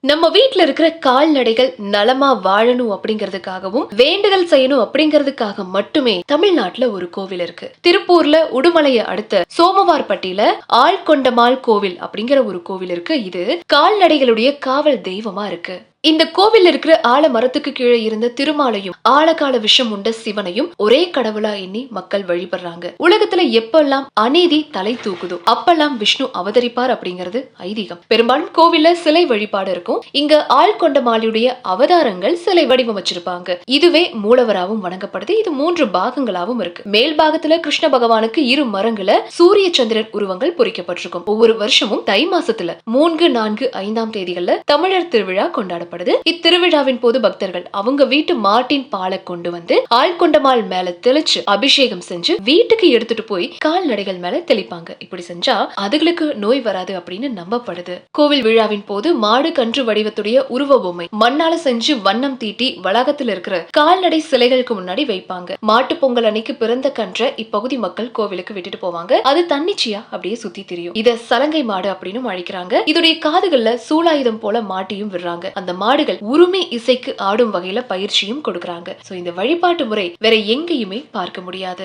நம்ம வீட்ல இருக்கிற கால்நடைகள் நலமா வாழணும் அப்படிங்கிறதுக்காகவும் வேண்டுதல் செய்யணும் அப்படிங்கிறதுக்காக மட்டுமே தமிழ்நாட்டுல ஒரு கோவில் இருக்கு. திருப்பூர்ல உடுமலையை அடுத்த சோமவார்பட்டியில ஆழ்கொண்டமாள் கோவில் அப்படிங்கிற ஒரு கோவில் இருக்கு. இது கால்நடைகளுடைய காவல் தெய்வமா இருக்கு. இந்த கோவில் இருக்கிற ஆலமரத்துக்கு கீழே இருந்த திருமாலையும் ஆழகால விஷம் உண்ட சிவனையும் ஒரே கடவுளா எண்ணி மக்கள் வழிபடுறாங்க. உலகத்துல எப்பெல்லாம் அநீதி தலை தூக்குதோ அப்பெல்லாம் விஷ்ணு அவதரிப்பார் அப்படிங்கிறது ஐதீகம். பெரும்பாலும் கோவில்ல சிலை வழிபாடு இருக்கும். இங்க ஆழ்கொண்டமாளுடைய அவதாரங்கள் சிலை வடிவமைச்சிருப்பாங்க. இதுவே மூலவராகவும் வணங்கப்படுது. இது 3 பாகங்களாகவும் இருக்கு. மேல் பாகத்துல கிருஷ்ண பகவானுக்கு 2 மரங்கள சூரிய சந்திரன் உருவங்கள் பொறிக்கப்பட்டிருக்கும். ஒவ்வொரு வருஷமும் தை மாசத்துல 3, 4, 5ஆம் தேதிகள்ல தமிழர் திருவிழா கொண்டாடப்படுது. இத்திருவிழாவின் போது பக்தர்கள் அவங்க வீட்டு மாட்டின் பாலை கொண்டு வந்து ஆழ்கொண்டமாள் மேல தெளிச்சு அபிஷேகம் செஞ்சு வீட்டுக்கு எடுத்துட்டு போய் கால்நடைகள் மேல தெளிப்பாங்க. இப்படி செஞ்சா அதுகளுக்கு நோய் வராது அப்படின்னு நம்பப்படுது. கோவில் விழாவின் போது மாடு கன்று வடிவத்துடைய உருவ பொம்மை மண்ணால செஞ்சு வண்ணம் தீட்டி வளாகத்தில் இருக்கிற கால்நடை சிலைகளுக்கு முன்னாடி வைப்பாங்க. மாட்டு பொங்கல் அன்னைக்கு பிறந்த கன்றை இப்பகுதி மக்கள் கோவிலுக்கு விட்டுட்டு போவாங்க. அது தன்னிச்சையா அப்படியே சுத்தி திரியும். இத சலங்கை மாடு அப்படின்னு அழைக்கிறாங்க. இதோடைய காதுகள்ல சூலாயுதம் போல மாட்டியும் விடுறாங்க. அந்த மாடுகள் உரிமை இசைக்கு ஆடும் வகையில பயிற்சியும் கொடுக்கறாங்க. சோ இந்த வழிபாட்டு முறை வேற எங்கேயுமே பார்க்க முடியாது.